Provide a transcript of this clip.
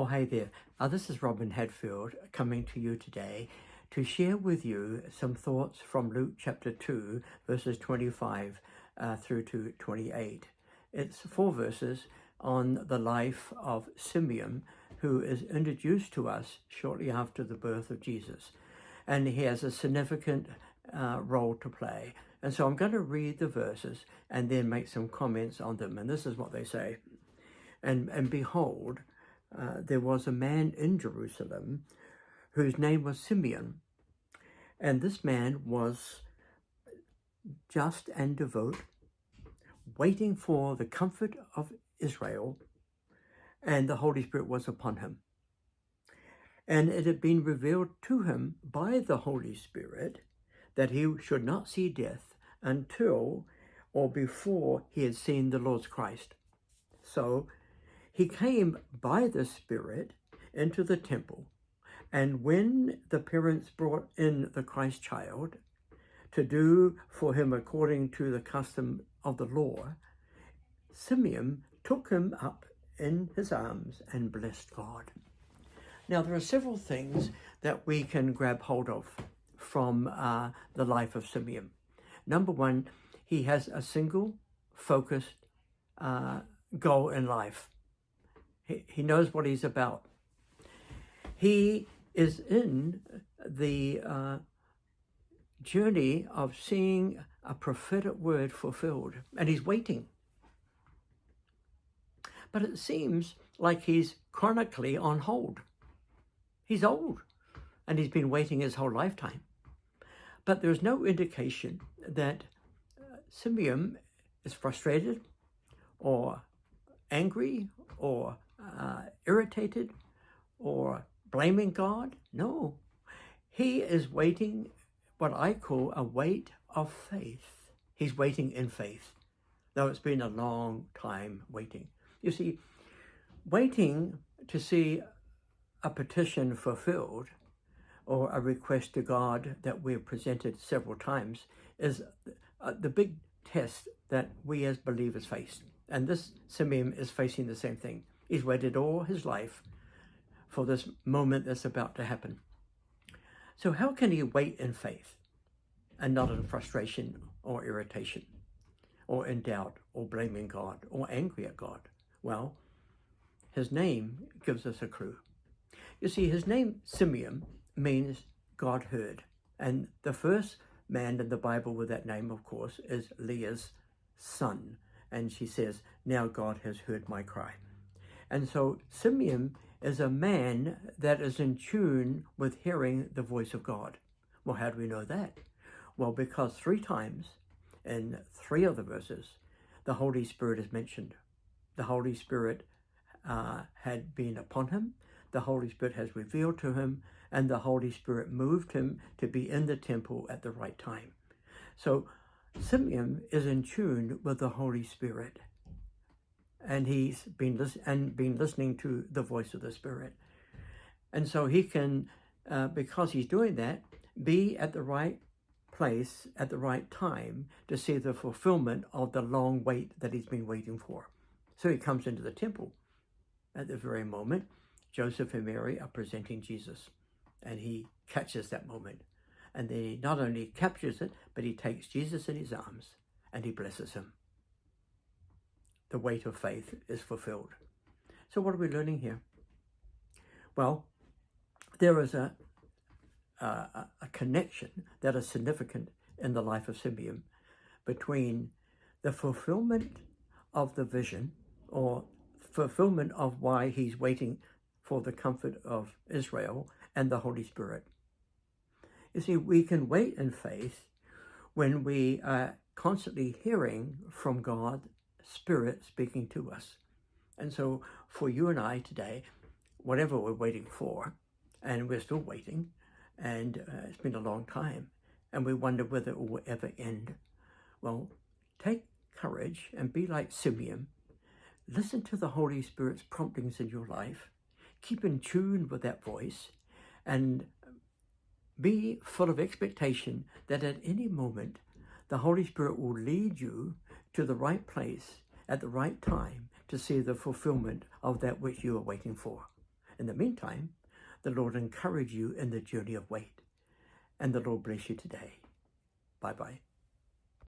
Oh, hey there. This is Robin Hadfield coming to you today to share with you some thoughts from Luke chapter 2, verses 25 through to 28. It's 4 verses on the life of Simeon, who is introduced to us shortly after the birth of Jesus. And he has a significant role to play. And so I'm going to read the verses and then make some comments on them. And this is what they say. And behold, there was a man in Jerusalem whose name was Simeon. And this man was just and devout, waiting for the comfort of Israel, and the Holy Spirit was upon him. And it had been revealed to him by the Holy Spirit that he should not see death until or before he had seen the Lord's Christ. So he came by the Spirit into the temple, and when the parents brought in the Christ child to do for him according to the custom of the law, Simeon took him up in his arms and blessed God. Now, there are several things that we can grab hold of from the life of Simeon. Number one, he has a single focused goal in life. He knows what he's about. He is in the journey of seeing a prophetic word fulfilled, and he's waiting. But it seems like he's chronically on hold. He's old, and he's been waiting his whole lifetime. But there's no indication that Simeon is frustrated or angry or irritated or blaming God. No, he is waiting what I call a wait of faith. He's waiting in faith, though it's been a long time waiting. You see, waiting to see a petition fulfilled or a request to God that we've presented several times is the big test that we as believers face. And this Simeon is facing the same thing. He's waited all his life for this moment that's about to happen. So how can he wait in faith and not in frustration or irritation or in doubt or blaming God or angry at God? Well, his name gives us a clue. You see, his name, Simeon, means God heard. And the first man in the Bible with that name, of course, is Leah's son. And she says, now God has heard my cry. And so Simeon is a man that is in tune with hearing the voice of God. Well, how do we know that? Well, because 3 times in 3 of the verses, the Holy Spirit is mentioned. The Holy Spirit had been upon him. The Holy Spirit has revealed to him, and the Holy Spirit moved him to be in the temple at the right time. So Simeon is in tune with the Holy Spirit. And he's been listening to the voice of the Spirit. And so he can, because he's doing that, be at the right place at the right time to see the fulfillment of the long wait that he's been waiting for. So he comes into the temple at the very moment Joseph and Mary are presenting Jesus. And he catches that moment. And then he not only captures it, but he takes Jesus in his arms and he blesses him. The weight of faith is fulfilled. So what are we learning here? Well, there is a connection that is significant in the life of Simeon between the fulfillment of the vision or fulfillment of why he's waiting for the comfort of Israel and the Holy Spirit. You see, we can wait in faith when we are constantly hearing from God, Spirit speaking to us. And so for you and I today, whatever we're waiting for, and we're still waiting, and it's been a long time, and we wonder whether it will ever end. Well, take courage and be like Simeon. Listen to the Holy Spirit's promptings in your life. Keep in tune with that voice, and be full of expectation that at any moment, the Holy Spirit will lead you to the right place at the right time to see the fulfillment of that which you are waiting for. In the meantime, the Lord encourage you in the journey of wait, and the Lord bless you today. Bye-bye.